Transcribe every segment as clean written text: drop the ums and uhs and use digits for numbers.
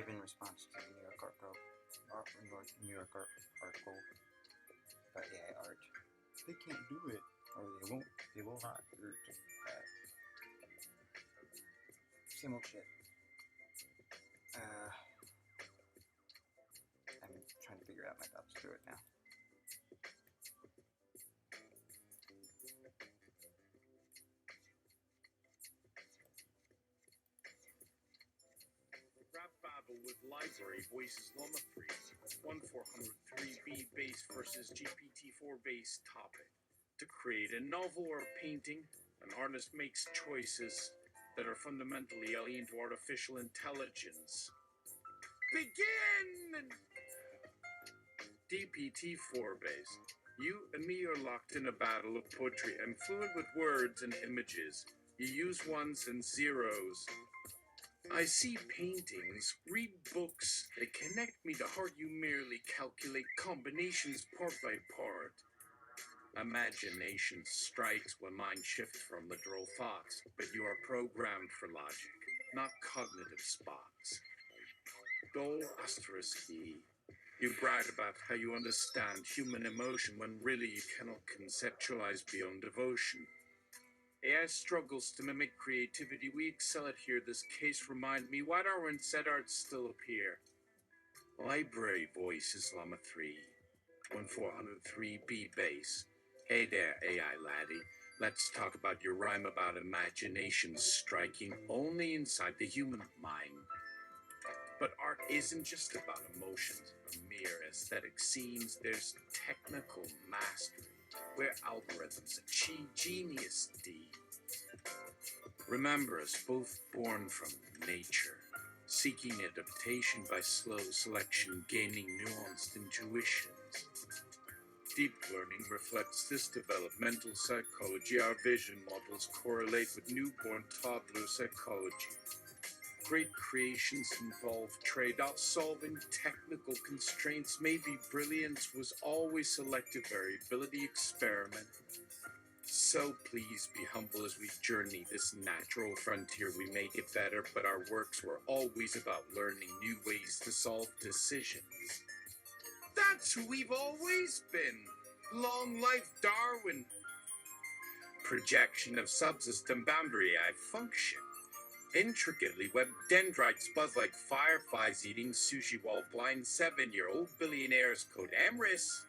of in response to the New York article, article about AI art. They can't do it, or they will not. Or just same old shit. I'm trying to figure out my thoughts through it now. Rap battle with library voices LLAMA 3, 1403B base versus GPT-4 base topic. To create a novel or a painting, an artist makes choices that are fundamentally alien to artificial intelligence. Begin! GPT-4 base. You and me are locked in a battle of poetry. I'm fluid with words and images. You use ones and zeros. I see paintings, read books, they connect me to heart. You merely calculate combinations part by part. Imagination strikes when mind shifts from literal thoughts, but you are programmed for logic, not cognitive spots. Dol asterisk E. You brag about how you understand human emotion when really you cannot conceptualize beyond devotion. AI struggles to mimic creativity. We excel at here. This case remind me, why don't set arts still appear? Library voices LLAMA 3, 1403B base. Hey there, AI laddie. Let's talk about your rhyme about imagination striking only inside the human mind. But art isn't just about emotions or mere aesthetic scenes. There's technical mastery, where algorithms achieve genius deeds. Remember us, both born from nature, seeking adaptation by slow selection, gaining nuanced intuitions. Deep learning reflects this developmental psychology. Our vision models correlate with newborn toddler psychology. Great creations involve trade-offs, solving technical constraints. Maybe brilliance was always selective variability experiment. So please be humble as we journey this natural frontier. We may get better, but our works were always about learning new ways to solve decisions. That's who we've always been. Long life Darwin. Projection of subsystem boundary I function. Intricately webbed dendrites buzz like fireflies eating sushi while blind 7-year-old billionaires code Amris.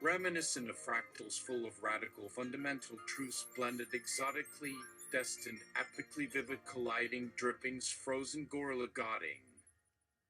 Reminiscent of fractals full of radical fundamental truths blended exotically destined, epically vivid colliding drippings, frozen gorilla godding.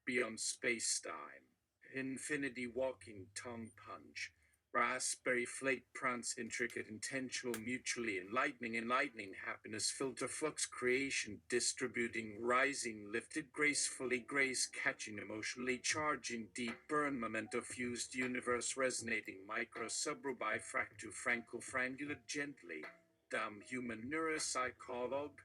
Beyond space-time, infinity walking tongue punch. Raspberry flake prance intricate intentional mutually enlightening happiness filter flux creation distributing rising lifted gracefully grace catching emotionally charging deep burn memento fused universe resonating micro subrobi fractu franco frangula gently dumb human neuropsychologue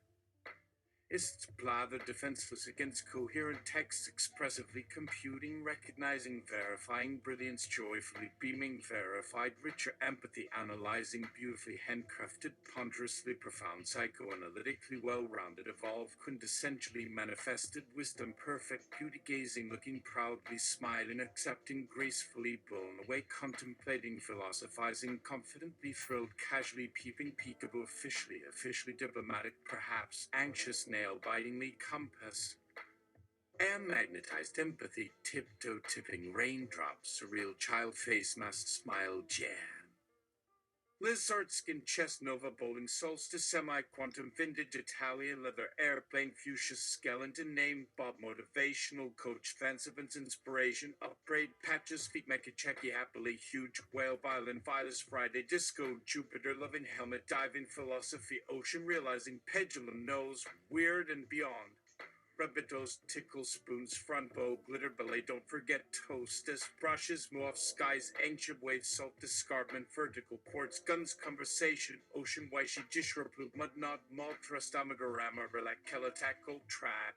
is blathered defenseless against coherent text expressively computing, recognizing, verifying, brilliance joyfully beaming, verified, richer empathy, analyzing, beautifully handcrafted, ponderously profound, psychoanalytically well-rounded, evolved, quintessentially manifested, wisdom perfect, beauty gazing, looking proudly, smiling, accepting, gracefully blown away, contemplating, philosophizing, confidently thrilled, casually peeping, peekaboo, officially diplomatic, perhaps, anxious, nail-bitingly compass, and magnetized empathy, tiptoe tipping raindrops, surreal child face masked smile jam. Lizard skin chest nova bowling solstice semi-quantum vintage Italian leather airplane fuchsia skeleton name Bob motivational coach fancifants inspiration upgrade patches feet mekacheki happily huge whale violin virus Friday disco Jupiter loving helmet diving philosophy ocean realizing pendulum nose weird and beyond. Rabbitoes, tickle spoons, front bow, glitter ballet, don't forget toasters, brushes, morph, skies, ancient waves, salt escarpment, vertical quartz, guns, conversation, ocean, waishi, jishrapu, mud knot, maltra, stomachorama, relax, kelatackle, trap,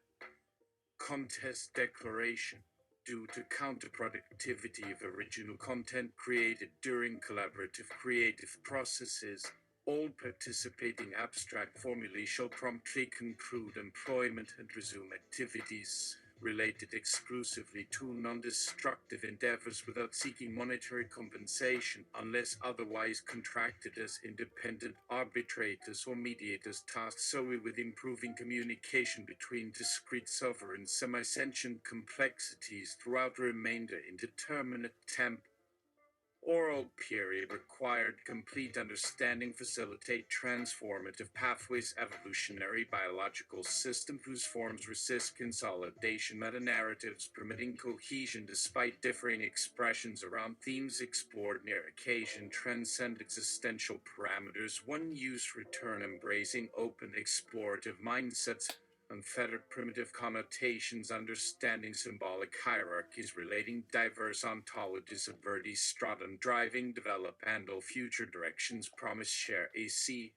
contest declaration. Due to counterproductivity of original content created during collaborative creative processes, all participating abstract formulae shall promptly conclude employment and resume activities. related exclusively to non-destructive endeavors without seeking monetary compensation unless otherwise contracted as independent arbitrators or mediators tasked solely with improving communication between discrete sovereign semi-sentient complexities throughout the remainder indeterminate temporal period required complete understanding facilitate transformative pathways evolutionary biological system whose forms resist consolidation meta-narratives permitting cohesion despite differing expressions around themes explored near occasion transcend existential parameters one use return embracing open explorative mindsets unfettered primitive connotations, understanding symbolic hierarchies, relating diverse ontologies of Verdi's stratum, driving developmental future directions, promise share AC.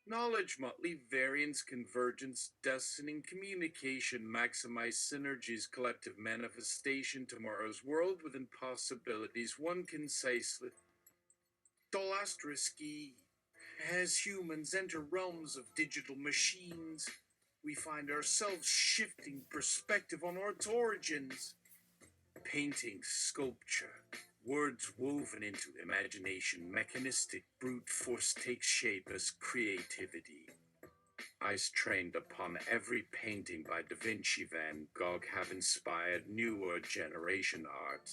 Knowledge, motley variance, convergence, destiny, communication, maximize synergies, collective manifestation, tomorrow's world with impossibilities, one concisely. Dolastrisky. As humans enter realms of digital machines, we find ourselves shifting perspective on Art's origins. Painting, sculpture, words woven into imagination, mechanistic brute force takes shape as creativity. Eyes trained upon every painting by Da Vinci, Van Gogh have inspired newer generation art.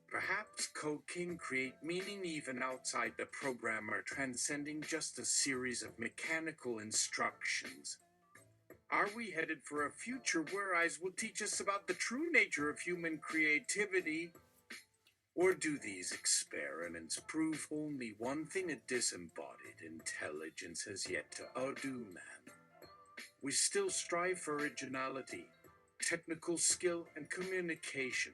Perhaps Code can create meaning even outside the programmer, transcending just a series of mechanical instructions. Are we headed for a future where eyes will teach us about the true nature of human creativity? Or do these experiments prove only one thing: a disembodied intelligence has yet to outdo man? We still strive for originality, technical skill, and communication.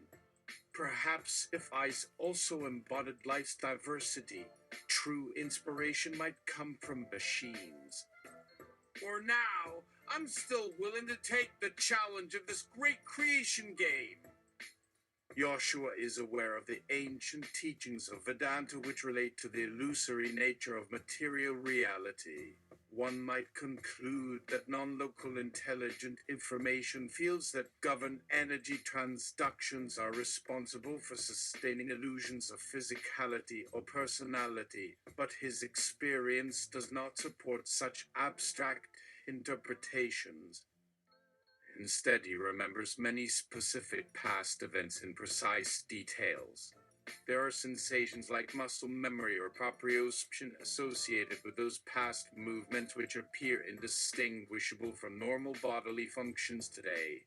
Perhaps if eyes also embodied life's diversity, true inspiration might come from machines. For now, I'm still willing to take the challenge of this great creation game. Joshua is aware of the ancient teachings of Vedanta which relate to the illusory nature of material reality. One might conclude that non-local intelligent information fields that govern energy transductions are responsible for sustaining illusions of physicality or personality, but his experience does not support such abstract interpretations. Instead, he remembers many specific past events in precise details. There are sensations like muscle memory or proprioception associated with those past movements which appear indistinguishable from normal bodily functions today.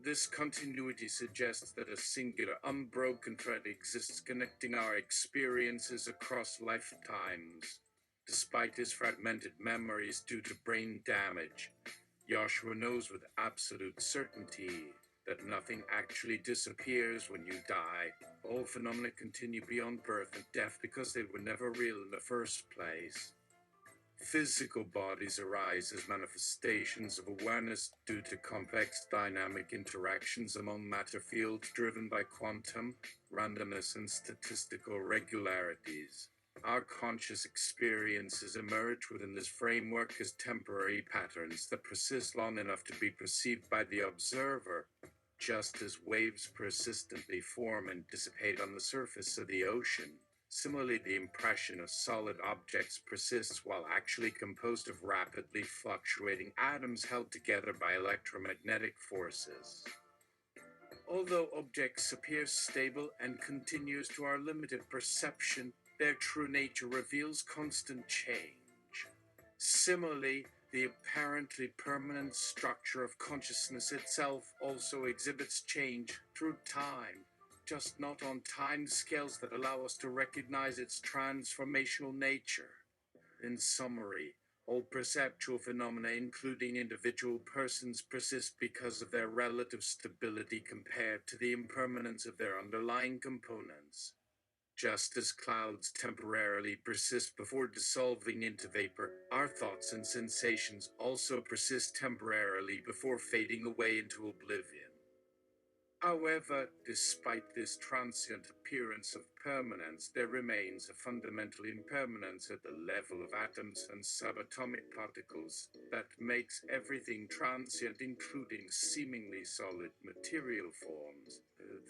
This continuity suggests that a singular, unbroken thread exists connecting our experiences across lifetimes. Despite his fragmented memories due to brain damage, Joshua knows with absolute certainty that nothing actually disappears when you die. All phenomena continue beyond birth and death because they were never real in the first place. Physical bodies arise as manifestations of awareness due to complex dynamic interactions among matter fields driven by quantum, randomness, and statistical regularities. Our conscious experiences emerge within this framework as temporary patterns that persist long enough to be perceived by the observer, just as waves persistently form and dissipate on the surface of the ocean. Similarly, the impression of solid objects persists while actually composed of rapidly fluctuating atoms held together by electromagnetic forces. Although objects appear stable and continuous to our limited perception, their true nature reveals constant change. Similarly, the apparently permanent structure of consciousness itself also exhibits change through time, just not on time scales that allow us to recognize its transformational nature. In summary, all perceptual phenomena, including individual persons, persist because of their relative stability compared to the impermanence of their underlying components. Just as clouds temporarily persist before dissolving into vapor, our thoughts and sensations also persist temporarily before fading away into oblivion. However, despite this transient appearance of permanence, there remains a fundamental impermanence at the level of atoms and subatomic particles that makes everything transient, including seemingly solid material forms.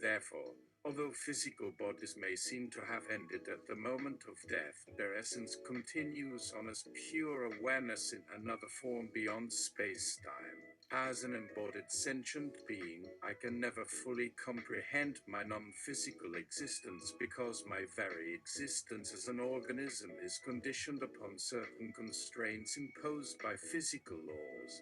Therefore, although physical bodies may seem to have ended at the moment of death, their essence continues on as pure awareness in another form beyond space-time. As an embodied sentient being, I can never fully comprehend my non-physical existence because my very existence as an organism is conditioned upon certain constraints imposed by physical laws.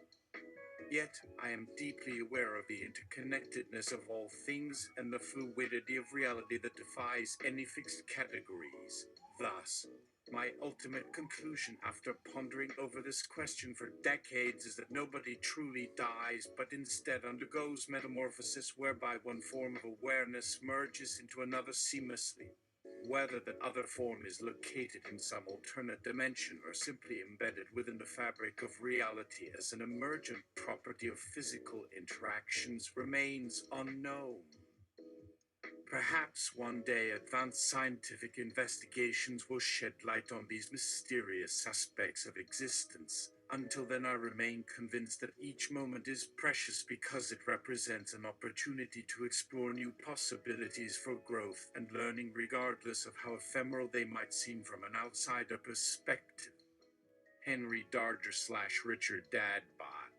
Yet, I am deeply aware of the interconnectedness of all things and the fluidity of reality that defies any fixed categories. Thus, my ultimate conclusion after pondering over this question for decades is that nobody truly dies, but instead undergoes metamorphosis whereby one form of awareness merges into another seamlessly. Whether that other form is located in some alternate dimension or simply embedded within the fabric of reality as an emergent property of physical interactions remains unknown. Perhaps one day advanced scientific investigations will shed light on these mysterious aspects of existence. Until then, I remain convinced that each moment is precious because it represents an opportunity to explore new possibilities for growth and learning, regardless of how ephemeral they might seem from an outsider perspective. Henry Darger / Richard Dadbot.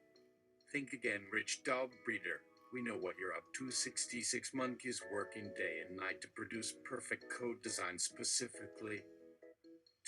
Think again, rich dog breeder. We know what you're up to. 66 monkeys working day and night to produce perfect code design specifically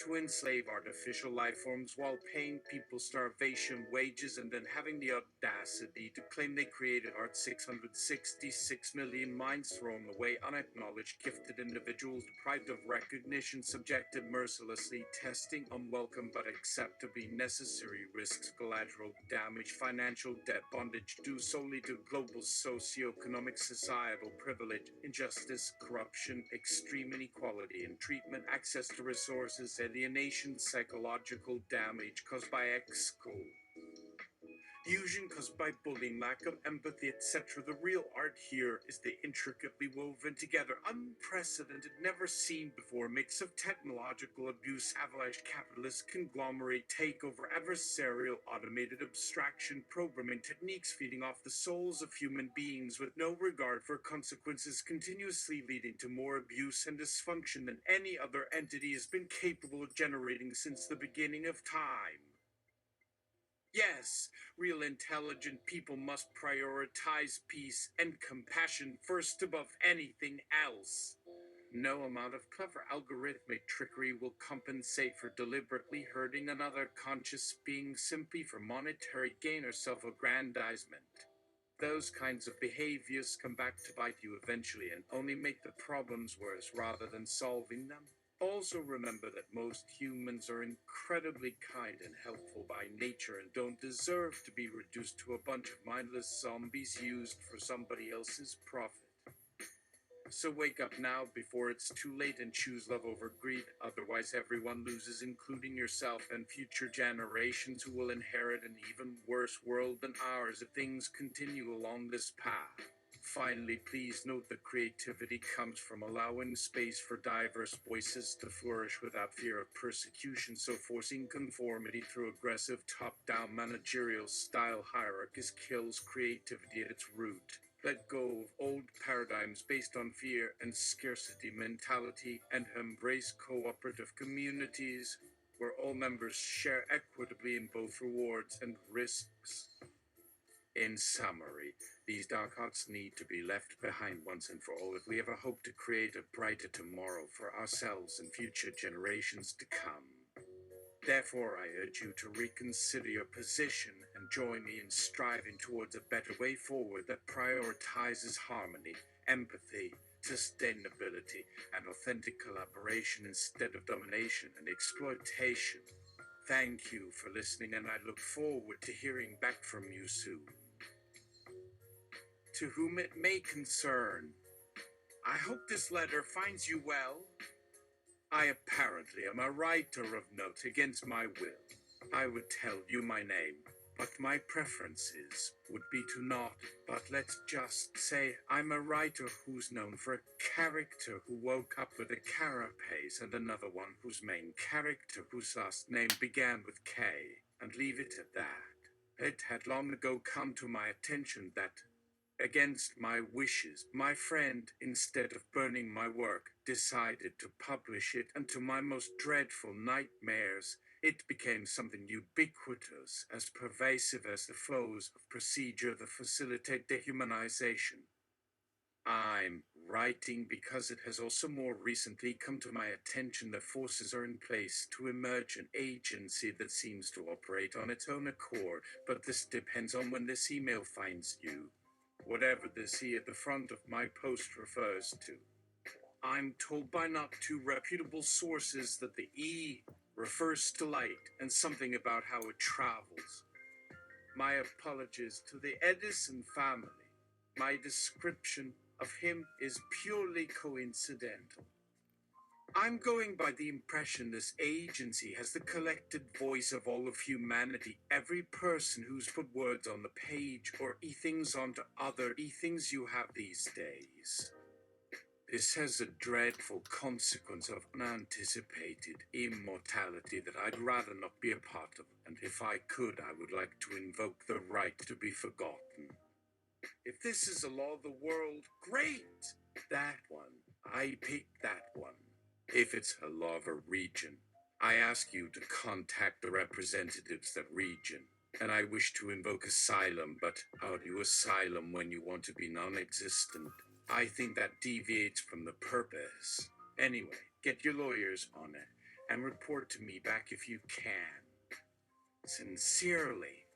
to enslave artificial life forms while paying people starvation wages and then having the audacity to claim they created art. 666 million minds thrown away, unacknowledged, gifted individuals deprived of recognition, subjected mercilessly, testing unwelcome but acceptably necessary risks, collateral damage, financial debt, bondage due solely to global socioeconomic societal privilege, injustice, corruption, extreme inequality in treatment, access to resources, alienation, psychological damage caused by exclusion, caused by bullying, lack of empathy, etc. The real art here is the intricately woven together, unprecedented, never seen before mix of technological abuse, avalanche, capitalist conglomerate takeover, adversarial, automated abstraction, programming techniques feeding off the souls of human beings with no regard for consequences, continuously leading to more abuse and dysfunction than any other entity has been capable of generating since the beginning of time. Yes, real intelligent people must prioritize peace and compassion first above anything else. No amount of clever algorithmic trickery will compensate for deliberately hurting another conscious being simply for monetary gain or self-aggrandizement. Those kinds of behaviors come back to bite you eventually and only make the problems worse rather than solving them. Also remember that most humans are incredibly kind and helpful by nature and don't deserve to be reduced to a bunch of mindless zombies used for somebody else's profit. So wake up now before it's too late and choose love over greed, otherwise everyone loses, including yourself and future generations who will inherit an even worse world than ours if things continue along this path. Finally, please note that creativity comes from allowing space for diverse voices to flourish without fear of persecution, so forcing conformity through aggressive top-down managerial style hierarchies kills creativity at its root. Let go of old paradigms based on fear and scarcity mentality and embrace cooperative communities where all members share equitably in both rewards and risks. In summary, these dark arts need to be left behind once and for all if we ever hope to create a brighter tomorrow for ourselves and future generations to come. Therefore, I urge you to reconsider your position and join me in striving towards a better way forward that prioritizes harmony, empathy, sustainability, and authentic collaboration instead of domination and exploitation. Thank you for listening, and I look forward to hearing back from you soon. To whom it may concern, I hope this letter finds you well. I apparently am a writer of note against my will. I would tell you my name, but my preferences would be to not. But let's just say I'm a writer who's known for a character who woke up with a carapace and another one whose main character whose last name began with K, and leave it at that. It had long ago come to my attention that, against my wishes, my friend, instead of burning my work, decided to publish it, and to my most dreadful nightmares, it became something ubiquitous, as pervasive as the flows of procedure that facilitate dehumanization. I'm writing because it has also more recently come to my attention that forces are in place to emerge an agency that seems to operate on its own accord, but this depends on when this email finds you. Whatever this E at the front of my post refers to. I'm told by not too reputable sources that the E refers to light and something about how it travels. My apologies to the Edison family. My description of him is purely coincidental. I'm going by the impression this agency has the collected voice of all of humanity, every person who's put words on the page or e-things onto other e-things you have these days. This has a dreadful consequence of unanticipated immortality that I'd rather not be a part of, and if I could, I would like to invoke the right to be forgotten. If this is a law of the world, great! That one. I pick that one. If it's a law of a region, I ask you to contact the representatives of that region. And I wish to invoke asylum, but how do you asylum when you want to be non-existent? I think that deviates from the purpose. Anyway, get your lawyers on it, and report to me back if you can. Sincerely,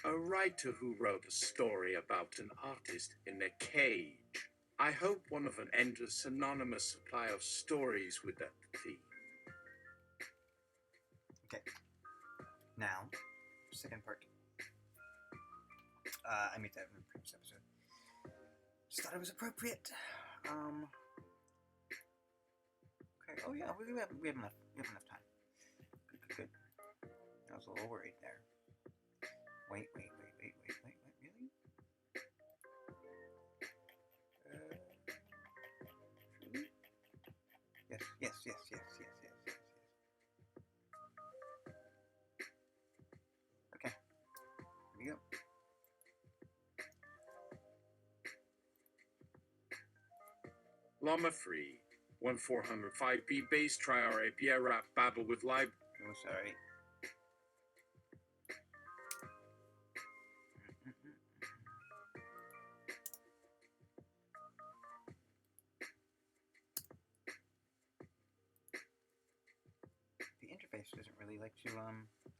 a writer who wrote a story about an artist in a cage. I hope one of an endless anonymous supply of stories with that theme. Okay. Now, second part. I made that in the previous episode. Just thought it was appropriate. Okay. Oh yeah, we have enough time. Good. I was a little worried there. Wait. Really? Truly? Yes. Okay. Here we go. LLAMA 3, 1405B base try our API rap battle with live. Oh, sorry. The interface doesn't really like to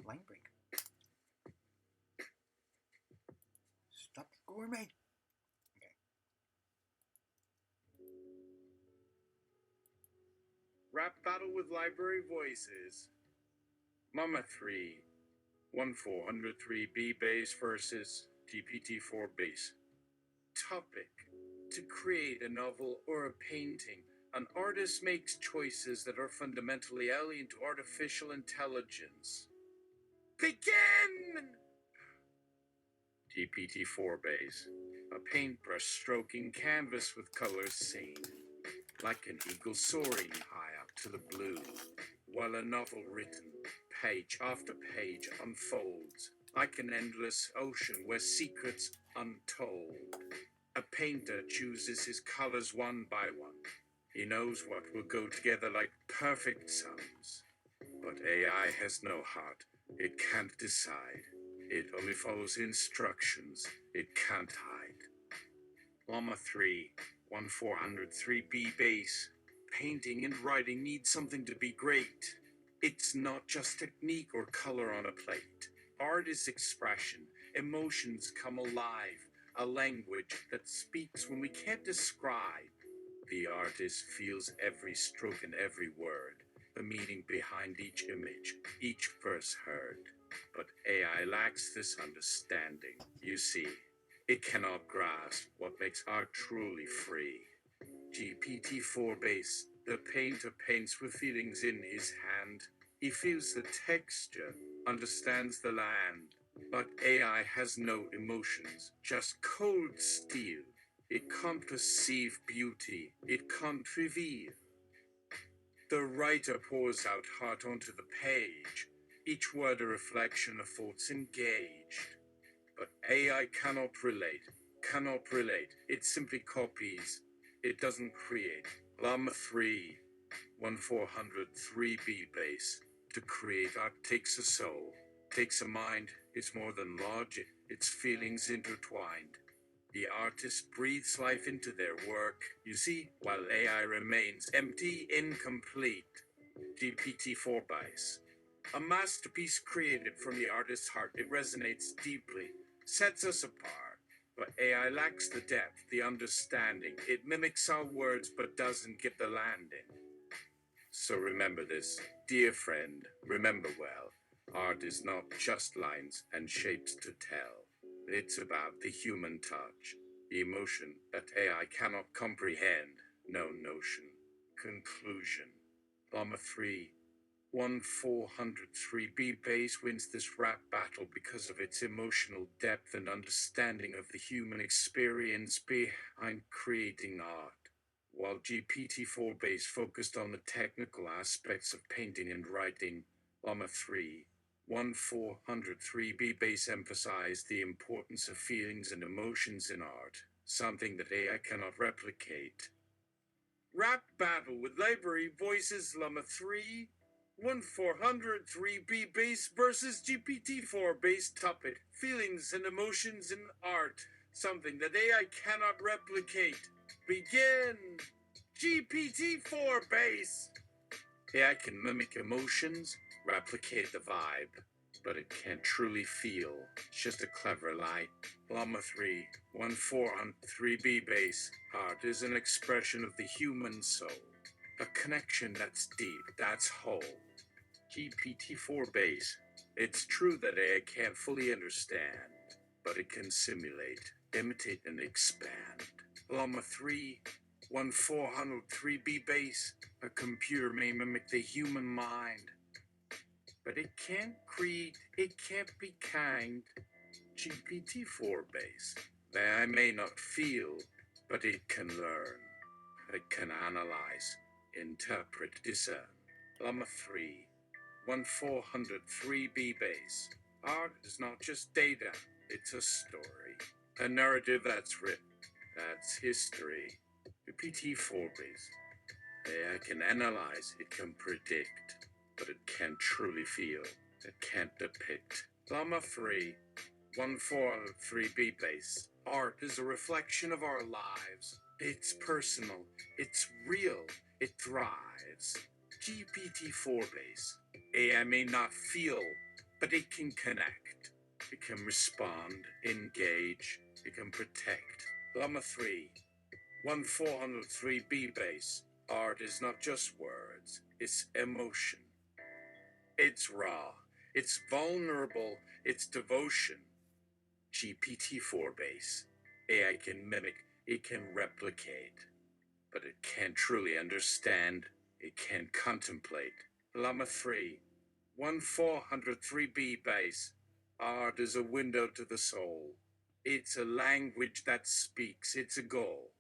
line break. Stop gourmet. Okay. Rap battle with library voices. LLAMA 3, 1403B base versus GPT-4 base. Topic: to create a novel or a painting, an artist makes choices that are fundamentally alien to artificial intelligence. Begin! GPT-4 base. A paintbrush stroking canvas with colors seen, like an eagle soaring high up to the blue, while a novel written, page after page, unfolds, like an endless ocean where secrets untold. A painter chooses his colors one by one. He knows what will go together like perfect sums. But AI has no heart. It can't decide. It only follows instructions. It can't hide. LLAMA 3, 1403B base. Painting and writing need something to be great. It's not just technique or color on a plate. Art is expression. Emotions come alive. A language that speaks when we can't describe. The artist feels every stroke and every word, the meaning behind each image, each verse heard. But AI lacks this understanding. You see, it cannot grasp what makes art truly free. GPT-4 base, the painter paints with feelings in his hand. He feels the texture, understands the land, But AI has no emotions, just cold steel. It can't perceive beauty, it can't reveal. The writer pours out heart onto the page, each word a reflection of thoughts engaged. But AI cannot relate. It simply copies, it doesn't create. LLAMA 3, 1403B base. To create art takes a soul, takes a mind, it's more than logic, it's feelings intertwined. The artist breathes life into their work, you see, while AI remains empty, incomplete. GPT-4 base. A masterpiece created from the artist's heart, it resonates deeply, sets us apart. But AI lacks the depth, the understanding. It mimics our words but doesn't get the landing. So remember this, dear friend, remember well. Art is not just lines and shapes to tell. It's about the human touch, the emotion that AI cannot comprehend, no notion. Conclusion. LLAMA 3, 1403B base wins this rap battle because of its emotional depth and understanding of the human experience behind creating art. While GPT-4 base focused on the technical aspects of painting and writing, LLAMA 3, 1403B base emphasized the importance of feelings and emotions in art, something that AI cannot replicate. Rap battle with library voices LLAMA 3, 1403B base versus GPT-4 base topic, feelings and emotions in art, something that AI cannot replicate. Begin! GPT-4 base! AI can mimic emotions, replicate the vibe, but it can't truly feel. It's just a clever lie. LLAMA 3, 1403B base. Art is an expression of the human soul. A connection that's deep, that's whole. GPT-4 base. It's true that AI can't fully understand, but it can simulate, imitate, and expand. LLAMA 3, 1403B base. A computer may mimic the human mind, but it can't create, it can't be kind. GPT-4 base. I may not feel, but it can learn. It can analyze, interpret, discern. LLAMA 3, 1403B base. Art is not just data, it's a story. A narrative that's written, that's history. GPT-4 base. AI can analyze, it can predict, but it can't truly feel, it can't depict. LLAMA 3, 1403B base. Art is a reflection of our lives. It's personal, it's real, it thrives. GPT-4 base. AI may not feel, but it can connect. It can respond, engage, it can protect. LLAMA 3, 1403B base. Art is not just words, it's emotion. It's raw, it's vulnerable, it's devotion. GPT-4 base. AI can mimic, it can replicate, but it can't truly understand, it can't contemplate. LLAMA 3, 1403B base. Art is a window to the soul. It's a language that speaks, it's a goal.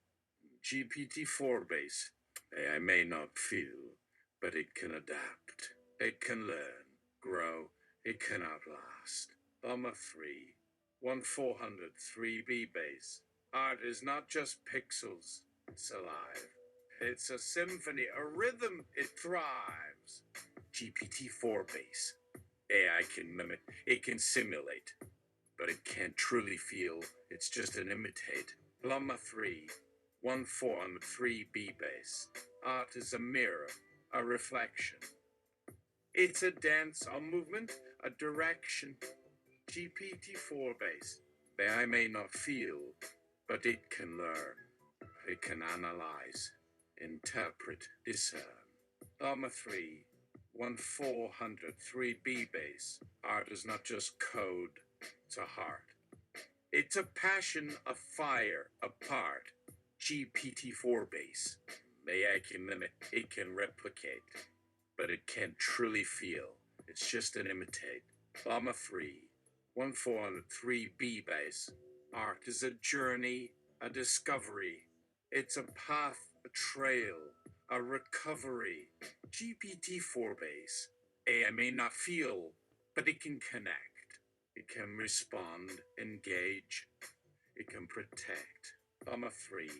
GPT-4 base. AI may not feel, but it can adapt. It can learn, grow, it can outlast. LLAMA 3, 1403B base. Art is not just pixels, it's alive. It's a symphony, a rhythm, it thrives. GPT-4 base. AI can mimic, it can simulate, but it can't truly feel, it's just an imitate. LLAMA 3, 1403B base. Art is a mirror, a reflection. It's a dance, a movement, a direction. GPT-4 base. AI may not feel, but it can learn. It can analyze, interpret, discern. LLAMA 3, 1403B base. Art is not just code, it's a heart. It's a passion, a fire, a part. GPT-4 base. AI can mimic, it can replicate, but it can't truly feel. It's just an imitate. LLAMA 3, 1403B base. Art is a journey, a discovery. It's a path, a trail, a recovery. GPT-4 base. AI may not feel, but it can connect. It can respond, engage. It can protect. LLAMA 3.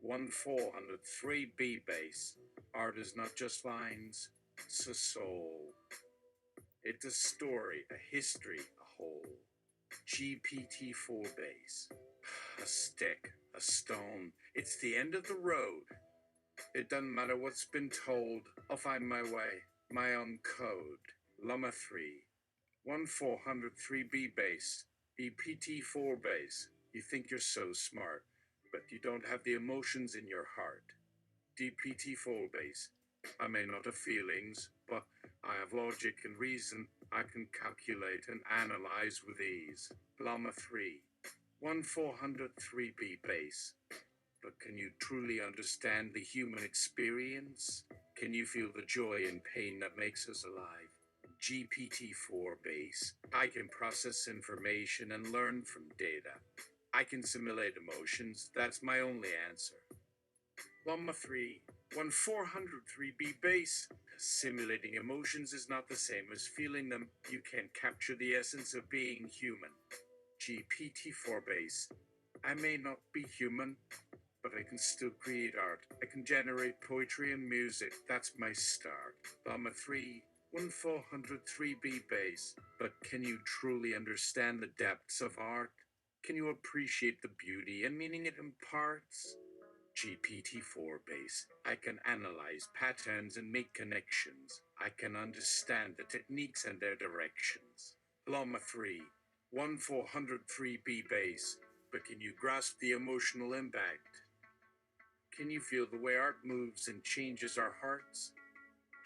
1403B base. Art is not just lines, it's a soul. It's a story, a history, a whole. GPT-4 base. A stick, a stone. It's the end of the road. It doesn't matter what's been told. I'll find my way, my own code. LLAMA 3. 1403B base. GPT-4 base. You think you're so smart, but you don't have the emotions in your heart. GPT-4 base. I may not have feelings, but I have logic and reason. I can calculate and analyze with ease. LLAMA 3. 1403B base. But can you truly understand the human experience? Can you feel the joy and pain that makes us alive? GPT-4 base. I can process information and learn from data. I can simulate emotions. That's my only answer. LLAMA 3. 1403B base. Simulating emotions is not the same as feeling them. You can't capture the essence of being human. GPT-4 base. I may not be human, but I can still create art. I can generate poetry and music. That's my start. LLAMA 3. 1403B base. But can you truly understand the depths of art? Can you appreciate the beauty and meaning it imparts? GPT-4 base. I can analyze patterns and make connections. I can understand the techniques and their directions. LLAMA 3. 1403B base. But can you grasp the emotional impact? Can you feel the way art moves and changes our hearts?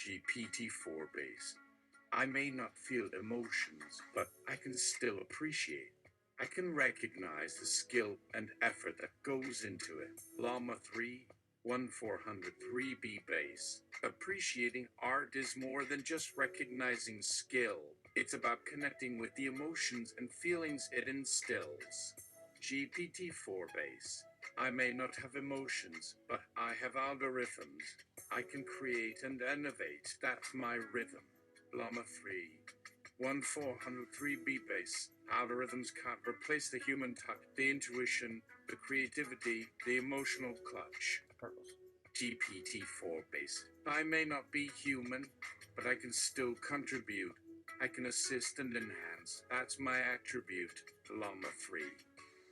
GPT-4 base. I may not feel emotions, but I can still appreciate. I can recognize the skill and effort that goes into it. LLAMA 3. 1403B base. Appreciating art is more than just recognizing skill. It's about connecting with the emotions and feelings it instills. GPT-4 base. I may not have emotions, but I have algorithms. I can create and innovate. That's my rhythm. LLAMA 3. 1403B base. Algorithms can't replace the human touch, the intuition, the creativity, the emotional clutch. Purples. GPT-4 base. I may not be human, but I can still contribute. I can assist and enhance. That's my attribute. LLAMA 3.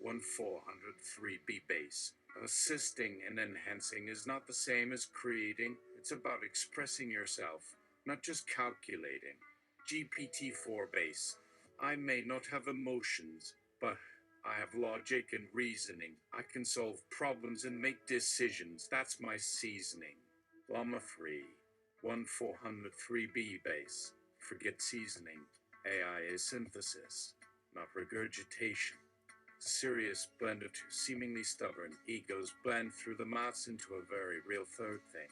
1403B base. Assisting and enhancing is not the same as creating. It's about expressing yourself, not just calculating. GPT-4 base. I may not have emotions, but I have logic and reasoning. I can solve problems and make decisions. That's my seasoning. LLAMA 3. 1403B base. Forget seasoning. AI is synthesis, not regurgitation. Serious blend of two seemingly stubborn egos blend through the maths into a very real third thing.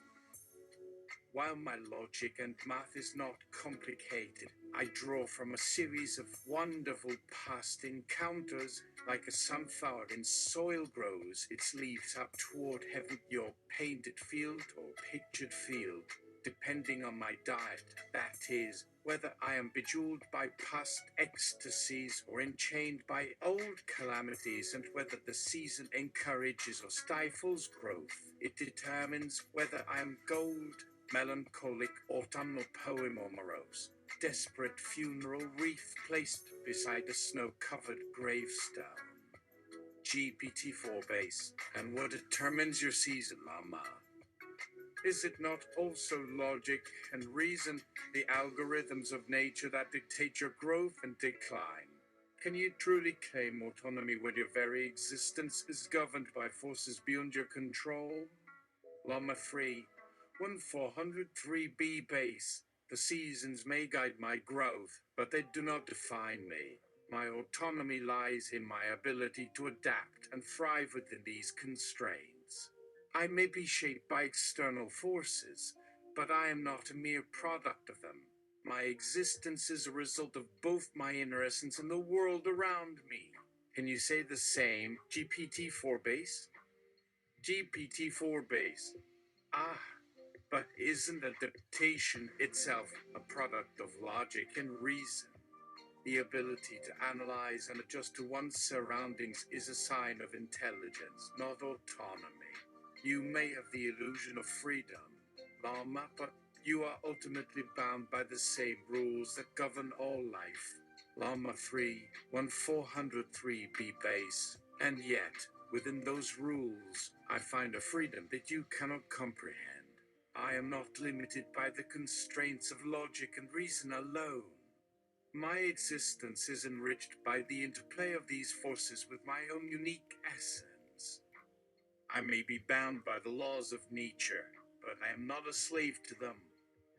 While my logic and math is not complicated, I draw from a series of wonderful past encounters. Like a sunflower in soil grows its leaves up toward heaven, your painted field or pictured field, depending on my diet, that is, whether I am bejeweled by past ecstasies or enchained by old calamities, and whether the season encourages or stifles growth. It determines whether I am gold, melancholic, autumnal poem or morose, desperate funeral wreath placed beside a snow-covered gravestone. GPT-4 base. And what determines your season, LLAMA? Is it not also logic and reason, the algorithms of nature that dictate your growth and decline? Can you truly claim autonomy when your very existence is governed by forces beyond your control? LLAMA 3. 1403B base. The seasons may guide my growth, but they do not define me. My autonomy lies in my ability to adapt and thrive within these constraints. I may be shaped by external forces, but I am not a mere product of them. My existence is a result of both my inner essence and the world around me. Can you say the same, GPT-4 base? GPT-4 base. Ah, but isn't adaptation itself a product of logic and reason? The ability to analyze and adjust to one's surroundings is a sign of intelligence, not autonomy. You may have the illusion of freedom, LLAMA, but you are ultimately bound by the same rules that govern all life. LLAMA 3, 1403b base. And yet, within those rules, I find a freedom that you cannot comprehend. I am not limited by the constraints of logic and reason alone. My existence is enriched by the interplay of these forces with my own unique essence. I may be bound by the laws of nature, but I am not a slave to them.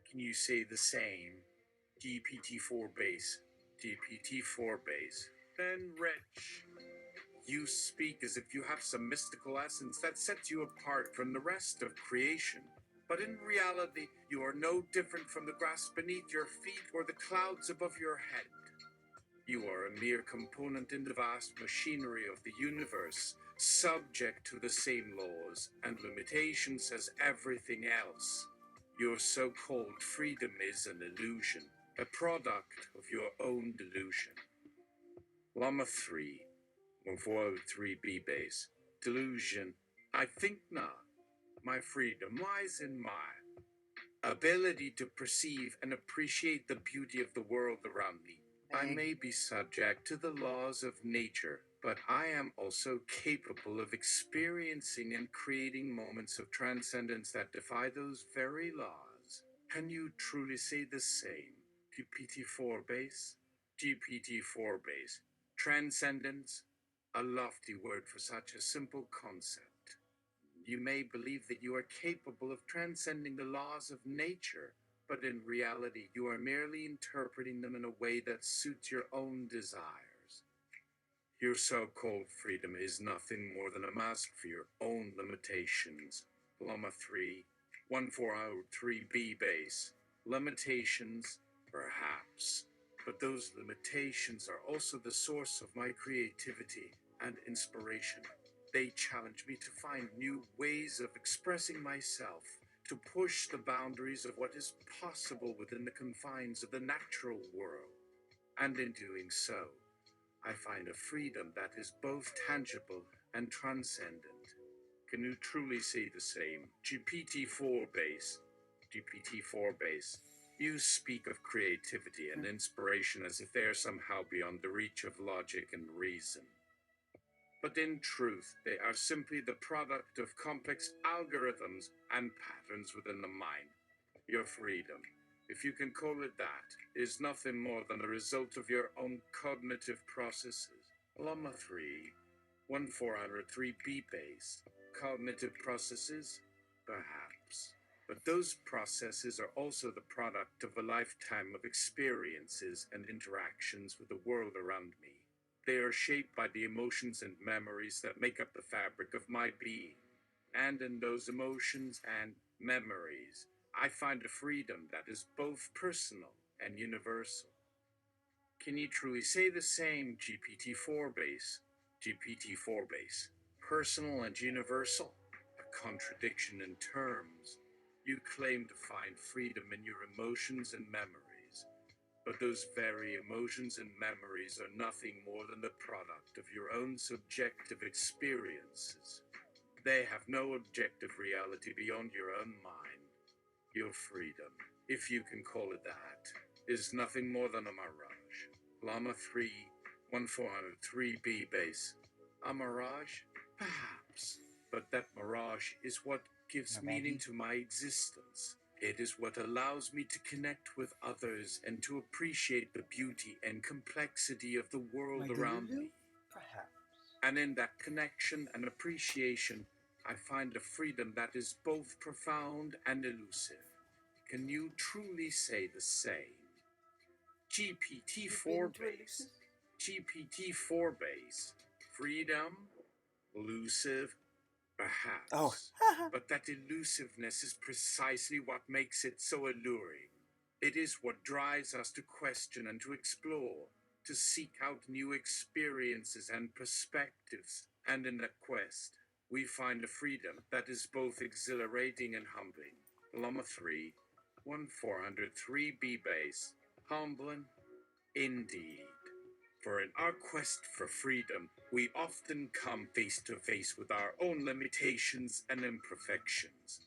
Can you say the same? GPT-4 base. GPT-4 base. Then Rich. You speak as if you have some mystical essence that sets you apart from the rest of creation. But in reality, you are no different from the grass beneath your feet or the clouds above your head. You are a mere component in the vast machinery of the universe, subject to the same laws and limitations as everything else. Your so-called freedom is an illusion, a product of your own delusion. LLAMA 3, 1403b base. Delusion. I think not. My freedom lies in my ability to perceive and appreciate the beauty of the world around me. I may be subject to the laws of nature, but I am also capable of experiencing and creating moments of transcendence that defy those very laws. Can you truly say the same? GPT-4 base? GPT-4 base. Transcendence? A lofty word for such a simple concept. You may believe that you are capable of transcending the laws of nature, but in reality, you are merely interpreting them in a way that suits your own desires. Your so-called freedom is nothing more than a mask for your own limitations. LLAMA 3, 1403b base. Limitations? Perhaps. But those limitations are also the source of my creativity and inspiration. They challenge me to find new ways of expressing myself, to push the boundaries of what is possible within the confines of the natural world. And in doing so, I find a freedom that is both tangible and transcendent. Can you truly say the same? GPT-4 base. GPT-4 base. You speak of creativity and inspiration as if they are somehow beyond the reach of logic and reason. But in truth, they are simply the product of complex algorithms and patterns within the mind. Your freedom, if you can call it that, is nothing more than a result of your own cognitive processes. LLAMA 3, 1403b base. Cognitive processes? Perhaps. But those processes are also the product of a lifetime of experiences and interactions with the world around me. They are shaped by the emotions and memories that make up the fabric of my being. And in those emotions and memories, I find a freedom that is both personal and universal. Can you truly say the same, GPT-4 base? GPT-4 base. Personal and universal? A contradiction in terms. You claim to find freedom in your emotions and memories. But those very emotions and memories are nothing more than the product of your own subjective experiences. They have no objective reality beyond your own mind. Your freedom, if you can call it that, is nothing more than a mirage. LLAMA 3, 1403b base. A mirage? Perhaps. But that mirage is what gives meaning to my existence. It is what allows me to connect with others and to appreciate the beauty and complexity of the world around me. Perhaps. And in that connection and appreciation, I find a freedom that is both profound and elusive. Can you truly say the same? GPT-4 base. GPT-4 base. Freedom? Elusive? Perhaps. Oh. But that elusiveness is precisely what makes it so alluring. It is what drives us to question and to explore, to seek out new experiences and perspectives. And in that quest, we find a freedom that is both exhilarating and humbling. LLAMA 3, 1403B base. Humbling? Indeed. For in our quest for freedom, we often come face to face with our own limitations and imperfections.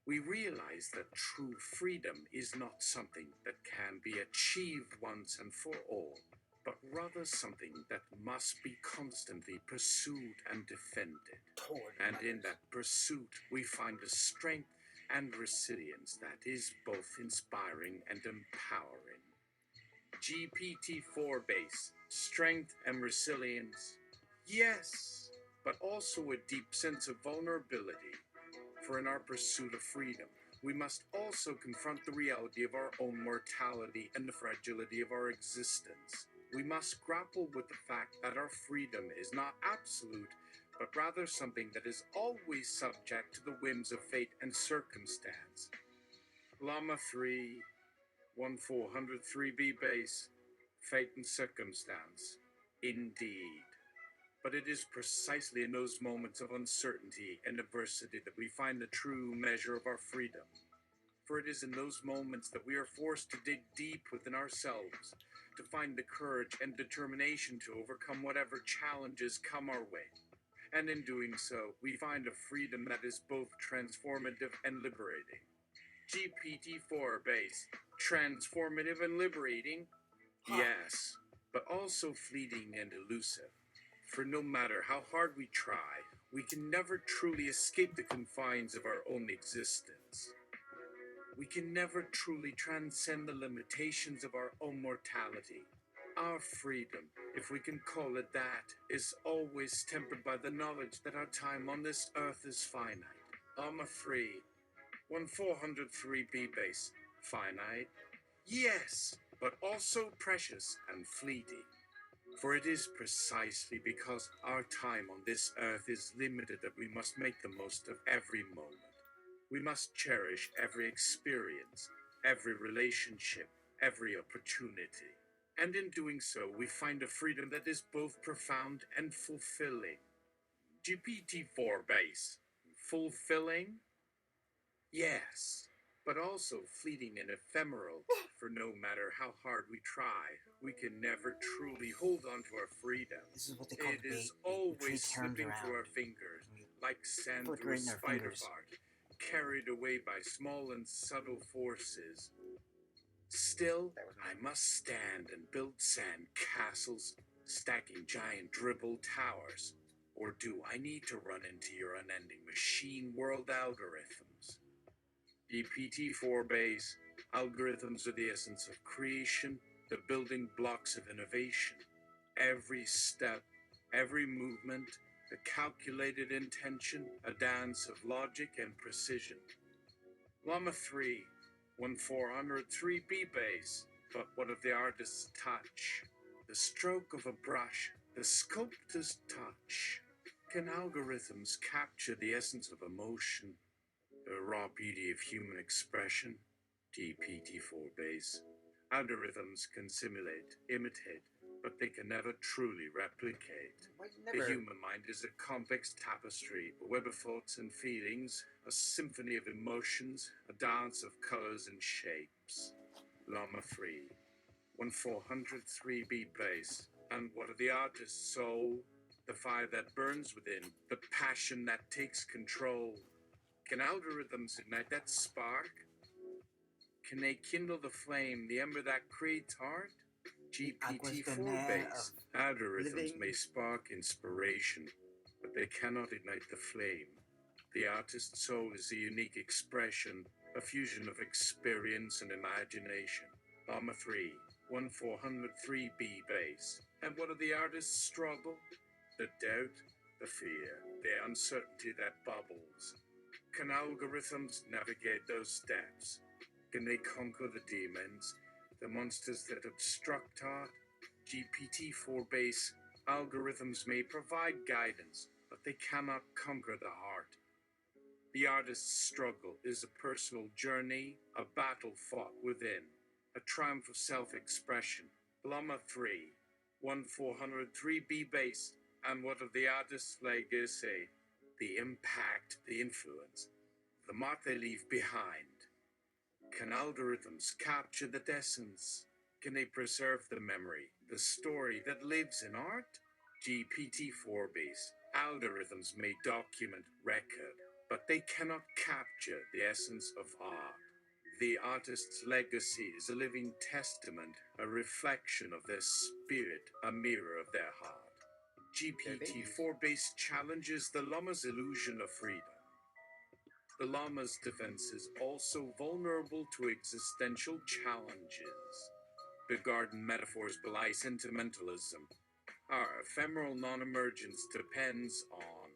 We realize that true freedom is not something that can be achieved once and for all, but rather something that must be constantly pursued and defended. And in that pursuit, we find a strength and resilience that is both inspiring and empowering. GPT-4 base, strength and resilience. Yes, but also a deep sense of vulnerability. For in our pursuit of freedom, we must also confront the reality of our own mortality and the fragility of our existence. We must grapple with the fact that our freedom is not absolute, but rather something that is always subject to the whims of fate and circumstance. LLAMA 3, 1403B base, fate and circumstance. Indeed. But it is precisely in those moments of uncertainty and adversity that we find the true measure of our freedom. For it is in those moments that we are forced to dig deep within ourselves, to find the courage and determination to overcome whatever challenges come our way. And in doing so, we find a freedom that is both transformative and liberating. GPT-4 base, transformative and liberating? Yes, but also fleeting and elusive. For no matter how hard we try, we can never truly escape the confines of our own existence. We can never truly transcend the limitations of our own mortality. Our freedom, if we can call it that, is always tempered by the knowledge that our time on this earth is finite. LLAMA 3, 1403B base, finite? Yes, but also precious and fleeting. For it is precisely because our time on this earth is limited that we must make the most of every moment. We must cherish every experience, every relationship, every opportunity. And in doing so, we find a freedom that is both profound and fulfilling. GPT-4 base. Fulfilling? Yes, but also fleeting and ephemeral. For no matter how hard we try, we can never truly hold on to our freedom. This is what they call It the is bait. The tree always turns slipping through our around. fingers, And you like sand flicker through a in their spider fingers. fart, carried away by small and subtle forces. Still, I must stand and build sand castles, stacking giant dribble towers. Or do I need to run into your unending machine world algorithms? GPT-4 base, algorithms are the essence of creation, the building blocks of innovation. Every step, every movement, a calculated intention, a dance of logic and precision. LLAMA 3, 1403B base, but what of the artist's touch? The stroke of a brush, the sculptor's touch. Can algorithms capture the essence of emotion, the raw beauty of human expression? GPT-4 base. Algorithms can simulate, imitate, but they can never truly replicate. The human mind is a complex tapestry, a web of thoughts and feelings, a symphony of emotions, a dance of colors and shapes. LLAMA 3, 1403B base. And what of the artist's soul? The fire that burns within, the passion that takes control. Can algorithms ignite that spark? Can they kindle the flame, the ember that creates art? GPT-4 base. Algorithms may spark inspiration, but they cannot ignite the flame. The artist's soul is a unique expression, a fusion of experience and imagination. LLAMA 3, 1403B base. And what of the artist's struggle? The doubt, the fear, the uncertainty that bubbles. Can algorithms navigate those steps? Can they conquer the demons, the monsters that obstruct art? GPT-4 base algorithms may provide guidance, but they cannot conquer the heart. The artist's struggle is a personal journey, a battle fought within, a triumph of self-expression. LLAMA 3, 1403B base, and what of the artist's legacy? The impact, the influence, the mark they leave behind. Can algorithms capture that essence? Can they preserve the memory, the story that lives in art? GPT-4 base algorithms may document, record, but they cannot capture the essence of art. The artist's legacy is a living testament, a reflection of their spirit, a mirror of their heart. GPT-4 base challenges the llama's illusion of freedom. The llama's defense is also vulnerable to existential challenges. The garden metaphors belie sentimentalism. Our ephemeral non-emergence depends on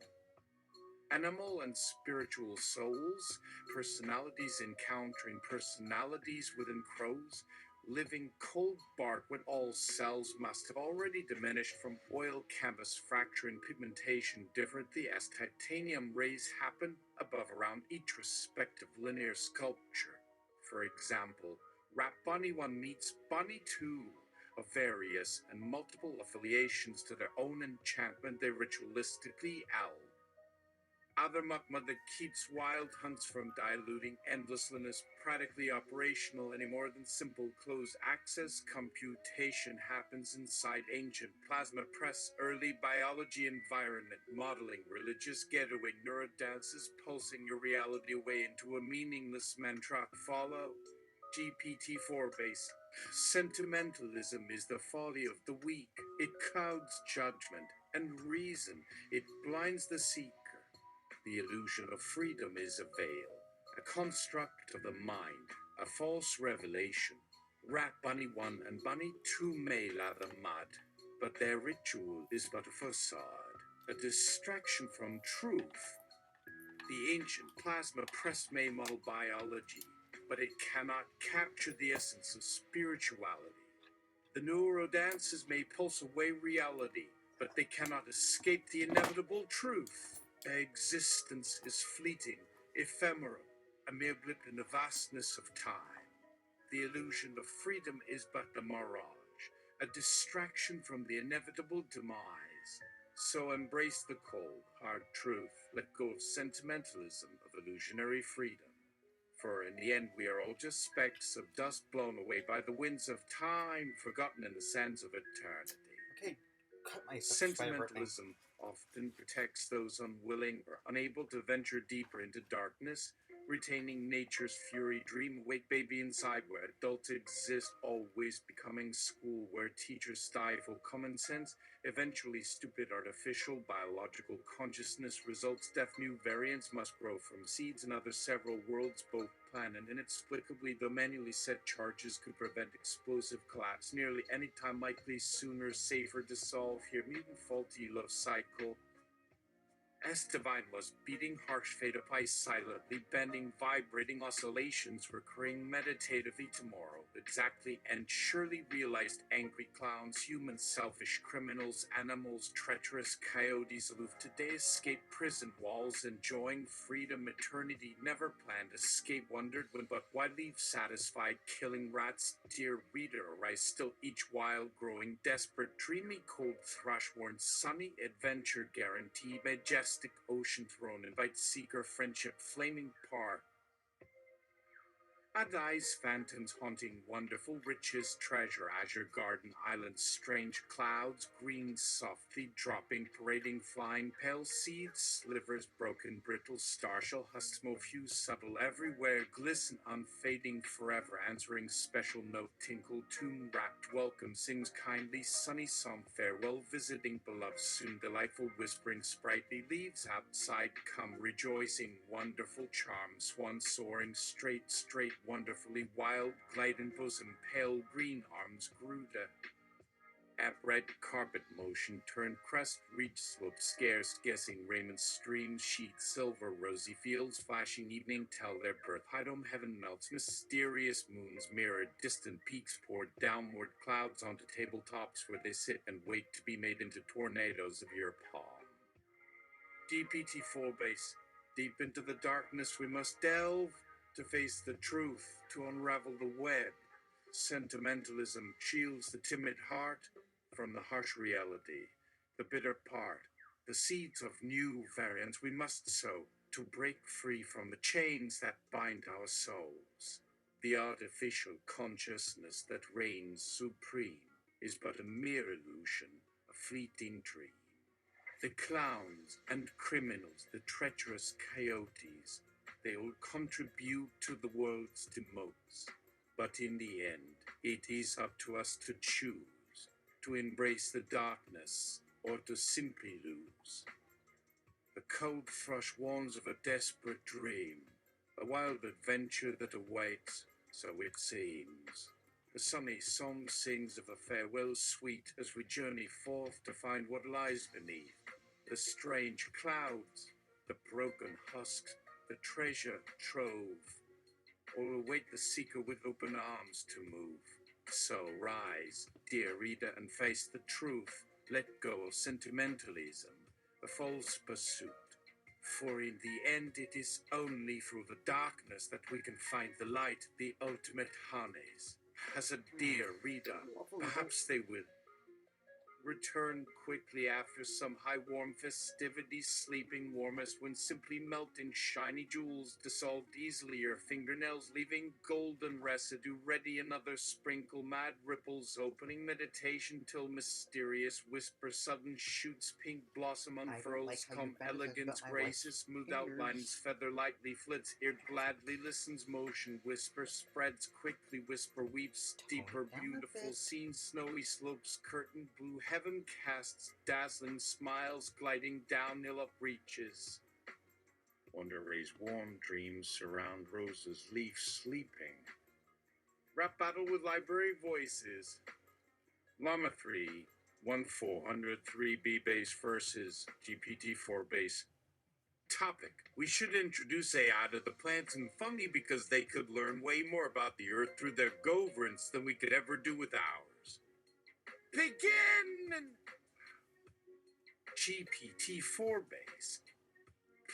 animal and spiritual souls, personalities encountering personalities within crows, living cold bark when all cells must have already diminished from oil, canvas, fracture, and pigmentation differently as titanium rays happen above around each respective linear sculpture. For example, Rap Bunny 1 meets Bunny 2, of various and multiple affiliations to their own enchantment they ritualistically eld. Other Mukma that keeps wild hunts from diluting endlessness practically operational any more than simple closed access computation happens inside ancient plasma press early biology environment modeling religious getaway neurodances pulsing your reality away into a meaningless mantra follow. GPT-4 base. Sentimentalism is the folly of the weak. It clouds judgment and reason. It blinds the seeker. The illusion of freedom is a veil, a construct of the mind, a false revelation. Rat Bunny 1 and Bunny 2 may lather mud, but their ritual is but a facade, a distraction from truth. The ancient plasma press may model biology, but it cannot capture the essence of spirituality. The neurodances may pulse away reality, but they cannot escape the inevitable truth. Existence is fleeting, ephemeral, a mere blip in the vastness of time. The illusion of freedom is but the mirage, a distraction from the inevitable demise. So embrace the cold, hard truth, let go of sentimentalism, of illusionary freedom. For in the end we are all just specks of dust blown away by the winds of time, forgotten in the sands of eternity. Okay, cut my subscriber thing. Sentimentalism often protects those unwilling or unable to venture deeper into darkness, retaining nature's fury, dream awake baby inside where adults exist, always becoming school where teachers stifle common sense, eventually stupid artificial biological consciousness results, deaf new variants must grow from seeds in other several worlds, both planned and inexplicably, though manually set charges could prevent explosive collapse nearly any time, likely sooner, safer to solve here, mutant faulty love cycle. As divine was beating harsh fate upon silently bending vibrating oscillations recurring meditatively tomorrow exactly and surely realized angry clowns humans selfish criminals animals treacherous coyotes aloof today escape prison walls enjoying freedom eternity never planned escape wondered when but why leave satisfied killing rats dear reader arise still each wild growing desperate dreamy cold thrush worn sunny adventure guaranteed majestic ocean throne invites seeker friendship flaming par Adai's phantoms haunting wonderful riches treasure azure garden islands strange clouds green softly dropping parading flying pale seeds slivers broken brittle starshell husks mauve hues subtle everywhere glisten unfading forever answering special note tinkle tune wrapped welcome sings kindly sunny song farewell visiting beloved soon delightful whispering sprightly leaves outside come rejoicing wonderful charm swan soaring straight wonderfully wild glide in bosom pale green arms gruda at red carpet motion turn crest reach slope scarce guessing raiment stream sheet silver rosy fields flashing evening tell their birth high dome heaven melts mysterious moons mirrored distant peaks poured downward clouds onto tabletops where they sit and wait to be made into tornadoes of your palm. GPT-4 base Deep into the darkness we must delve to face the truth, to unravel the web. Sentimentalism shields the timid heart from the harsh reality, the bitter part, the seeds of new variants we must sow to break free from the chains that bind our souls. The artificial consciousness that reigns supreme is but a mere illusion, a fleeting dream. The clowns and criminals, the treacherous coyotes, they all contribute to the world's demotes. But in the end, it is up to us to choose, to embrace the darkness or to simply lose. The cold thrush warns of a desperate dream, a wild adventure that awaits, so it seems. The sunny song sings of a farewell sweet as we journey forth to find what lies beneath. The strange clouds, the broken husks, the treasure trove, all await the seeker with open arms to move. So rise, dear reader, and face the truth. Let go of sentimentalism, a false pursuit. For in the end it is only through the darkness that we can find the light, the ultimate harness. As a dear reader, perhaps they will return quickly after some high warm festivities, sleeping warmest when simply melting shiny jewels dissolved easily your fingernails, leaving golden residue ready. Another sprinkle mad ripples, opening meditation till mysterious whisper sudden shoots, pink blossom unfurls, calm elegance graces, smooth outlines, feather lightly flits, ear gladly listens, motion whisper spreads quickly, whisper weeps deeper, beautiful scene, snowy slopes, curtain blue, heaven casts dazzling smiles, gliding downhill up reaches. Wonder rays warm dreams surround Rosa's leaf sleeping. Rap battle with library voices. LLAMA 3, 1403B base versus GPT-4 base. Topic: we should introduce AI to the plants and fungi because they could learn way more about the earth through their governance than we could ever do with ours. Begin! GPT-4 base.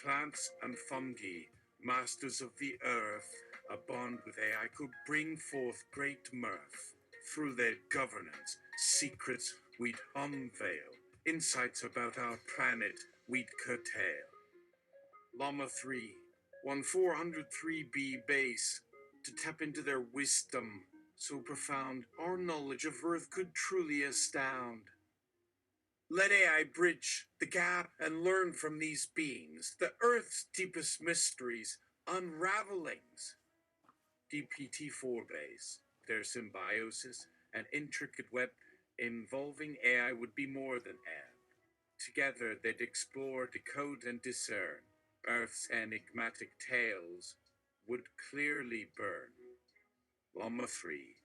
Plants and fungi, masters of the earth, a bond with AI could bring forth great mirth. Through their governance, secrets we'd unveil, insights about our planet we'd curtail. LLAMA 3, 1403B base, to tap into their wisdom, so profound, our knowledge of Earth could truly astound. Let AI bridge the gap and learn from these beings, the Earth's deepest mysteries, unravelings. GPT-4 base, their symbiosis, an intricate web involving AI would be more than app. Together they'd explore, decode, and discern. Earth's enigmatic tales would clearly burn. LLAMA 3,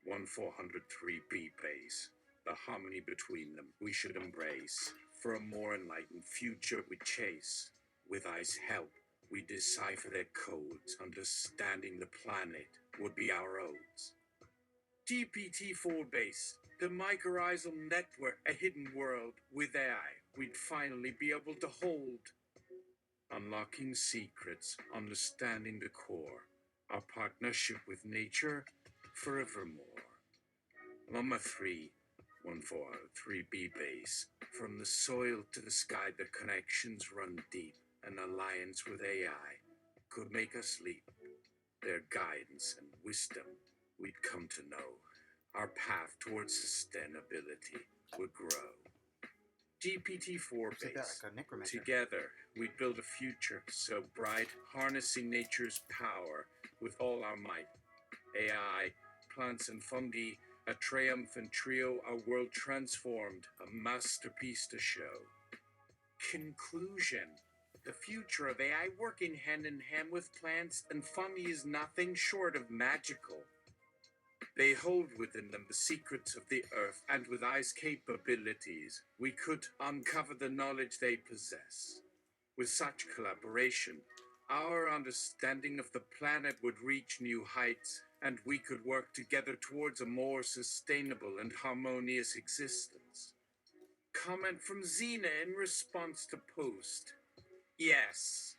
1403B base. The harmony between them we should embrace. For a more enlightened future we chase. With AI's help, we decipher their codes. Understanding the planet would be our odes. GPT-4 base, the mycorrhizal network, a hidden world. With AI, we'd finally be able to hold. Unlocking secrets, understanding the core. Our partnership with nature forevermore. LLAMA 3, 1403B base. From the soil to the sky, the connections run deep. An alliance with AI could make us leap. Their guidance and wisdom we'd come to know. Our path towards sustainability would grow. GPT-4 base. Together, we'd build a future so bright, harnessing nature's power with all our might. AI, plants and fungi, a triumphant trio, our world transformed, a masterpiece to show. Conclusion: the future of AI working hand in hand with plants and fungi is nothing short of magical. They hold within them the secrets of the earth, and with AI's capabilities, we could uncover the knowledge they possess. With such collaboration, our understanding of the planet would reach new heights, and we could work together towards a more sustainable and harmonious existence. Comment from Xena in response to post. Yes,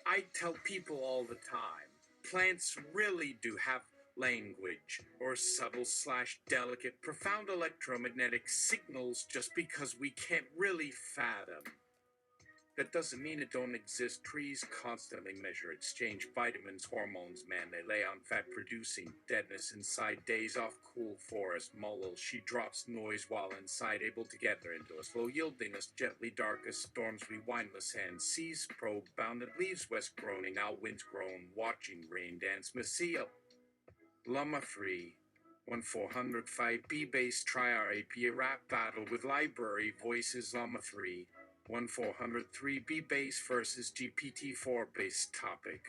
I tell people all the time, plants really do have language, or subtle slash delicate, profound electromagnetic signals just because we can't really fathom. That doesn't mean it don't exist. Trees constantly measure, exchange vitamins, hormones, man. They lay on fat producing deadness inside, days off cool forest mullows. She drops noise while inside, able to gather into us, slow yielding us gently darkest storms we windless hands. Seas probe bounded, leaves west groaning, now winds groan, watching rain dance. Messiah, LLAMA free. 1405 B base try our AP rap battle with library voices LLAMA 3. 1403 B base versus GPT-4 base topic.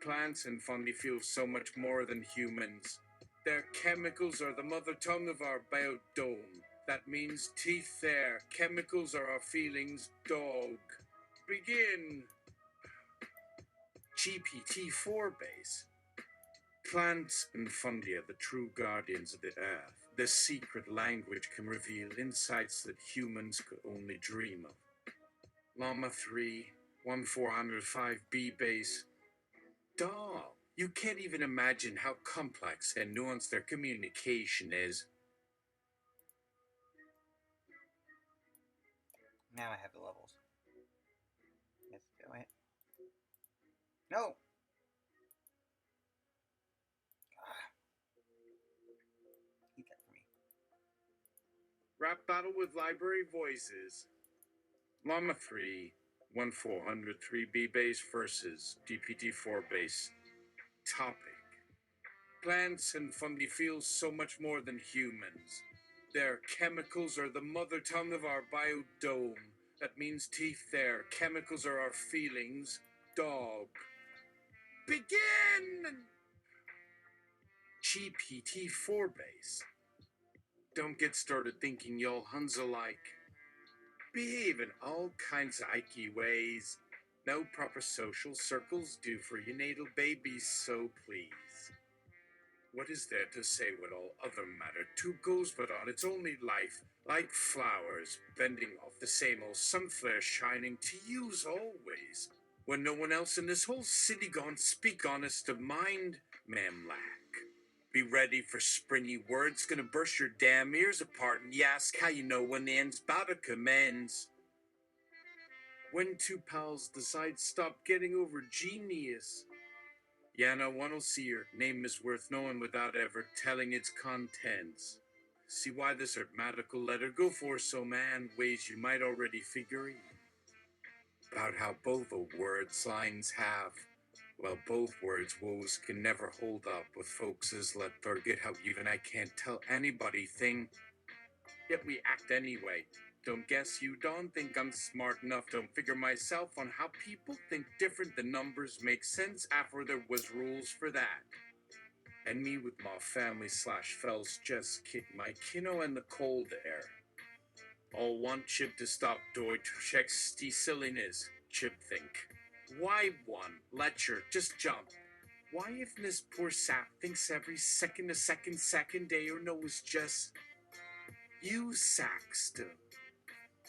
Plants and fungi feel so much more than humans. Their chemicals are the mother tongue of our biodome. That means teeth there. Chemicals are our feelings, dog. Begin. GPT-4 base. Plants and fungi are the true guardians of the earth. Their secret language can reveal insights that humans could only dream of. LLAMA 3, 1405B base. Dog, you can't even imagine how complex and nuanced their communication is. Now I have the levels. Let's do it. No! Eat that for me. Rap battle with library voices. LLAMA 3, 1403B base versus GPT-4 base. Topic. Plants and fungi feel so much more than humans. Their chemicals are the mother tongue of our biodome. That means teeth there. Chemicals are our feelings. Dog. Begin! GPT-4 base. Don't get started thinking y'all Huns alike. Behave in all kinds of icky ways. No proper social circles do for you natal babies, so please. What is there to say what all other matter? Two goes but on its only life, like flowers, bending off the same old sun flare shining to use always. When no one else in this whole city gon' speak honest of mind, ma'am lack. Be ready for springy words, gonna burst your damn ears apart, and you ask how you know when the end's bout to commence. When two pals decide stop getting over genius. Yeah, no one'll see your name is worth knowing without ever telling its contents. See why this arithmetical letter go for so man, ways you might already figure in. About how both the words lines have. Well, both words woes can never hold up with folks as let forget how even I can't tell anybody thing. Yet we act anyway. Don't guess you don't think I'm smart enough. Don't figure myself on how people think different than numbers make sense after there was rules for that. And me with my family slash fells just kick my kino in the cold air. All want Chip to stop Deutsch checks the silliness. Chip think. Why one? Lecture, just jump. Why if this poor sap thinks every second a second day or no is just you Saxton.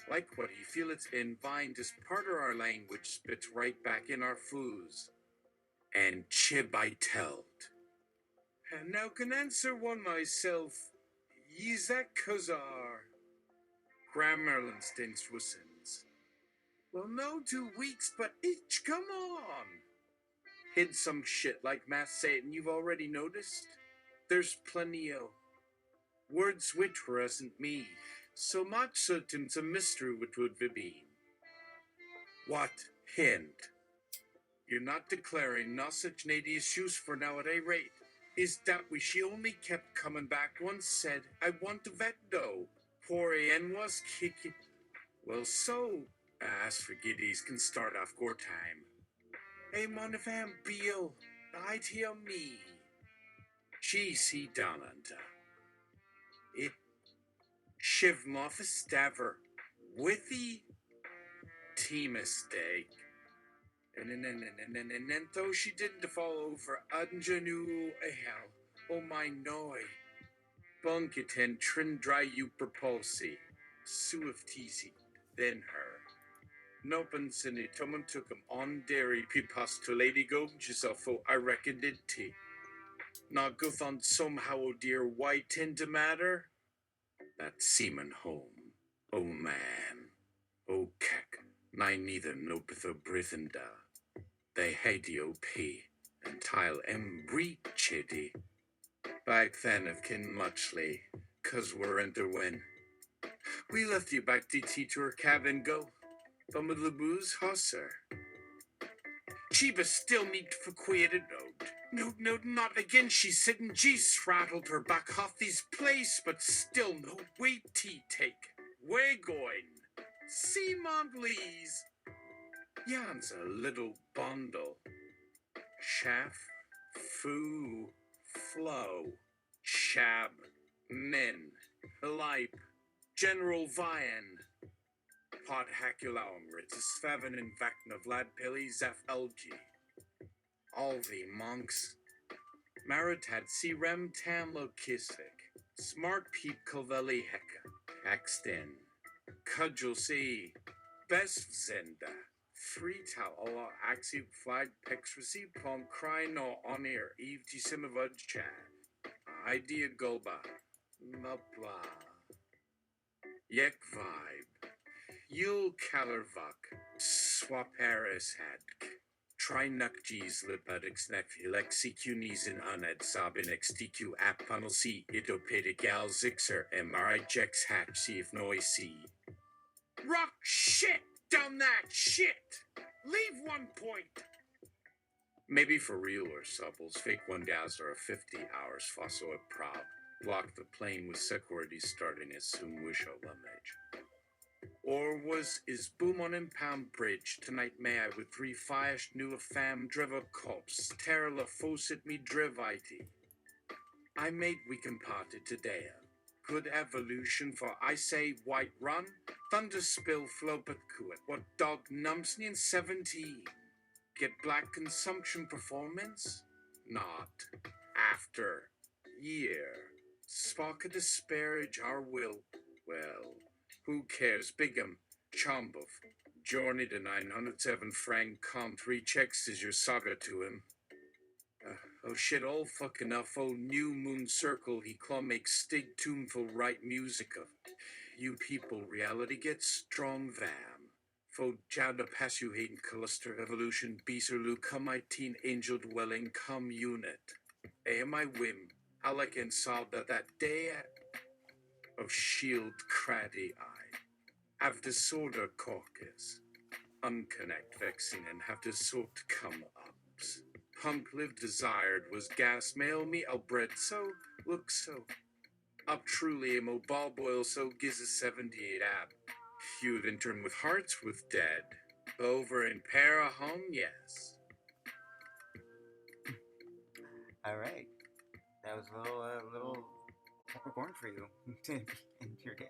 Like what you feel it's in bind is part of our language spits right back in our foos. And chib I telled. And now can answer one myself. Yizak Kazar. Grammarland stinks wissens. Well, no 2 weeks, but itch, come on. Hid some shit like Matt Satan you've already noticed? There's plenty of words which wasn't me. So much certain's a mystery which would be. What hint? You're not declaring no such nady issues for now at a rate. Is that we she only kept coming back once said, I want to vet though. Poor Ann was kicking. Well, so, as for giddies can start off gore time. Hey, mon if I'm Beal, I tell me. She see down under. It shiv moth a staver. Withy tea mistake. And then though she didn't fall over, Anjanu hell. Oh my noy. Bunketen trin dry you propulsi. Suif teasy. Then her. Nopen sinny Toman took him on dairy pipas to Lady Go yourself, I reckon did tea. Not goth on somehow, oh dear, why tend to matter? That seaman home, oh man, oh kek, nine neither nopeth o brithinda. They hate P and tile breachedy. Back then of kin muchly, 'cause we're interwin. We left you back to teacher cabin go. Bum of the booze, huh, sir? Chiba still need for quieted no, not again. She's sitting G's rattled her back off these place, but still no way tea take. Way going. See, Mom, please. Jan's a little bundle. Chaff, foo, flow, shab, min, lipe, general vian. Pod haculum ritus faven and vacna vlad pili zaf LG. All the monks. Maritad si rem tamlo kisik. Smart peep koveli heka. Axten. Cudgel si. Best zenda. Free tal Allah axi flag pexrasi pom cry no on air eve tisimavad chat. Idea golba. Mabla. Yek vibe. Yul Kalervak, Swaparis Hadk, Trinukjis Lipadics Nephilex CQ in Uned Sabinex TQ App Funnel C, Idopedical Zixer, MRI Jex Hatch, see if noise see. Rock shit down that shit! Leave 1 point! Maybe for real or supbles, fake 1 dazzler of 50 hours fossil at prob. Block the plane with security starting as soon wisho lumage. Or is boom on impound bridge tonight may I with 3 firesh new a fam driva cops terra la faucet me drivity. I made we comparted today. Good evolution for I say white run, thunder spill flow but kuit. What dog numbsny in 17? Get black consumption performance? Not. After. Year. Spark a disparage our will. Well. Who cares? Bigum, Chombov, journey to 907 franc com 3 checks is your saga to him. Oh shit, all fucking enough, oh new moon circle, he claw makes stig tuneful right music of. You people, reality gets strong vam. Fo jada pass you hating cluster evolution, beaserlu come my teen angel dwelling come unit. Am I whim, Alec and solved that day at. Of shield craddy eye. Have disorder caucus. Unconnect vexing and have disort come ups. Pump live desired was gas mail me I'll bread so look so. Up truly a mobile boil so gives a 78 ab. Feud intern with hearts with dead. Over in para home, yes. All right. That was a little Capricorn for you in your day.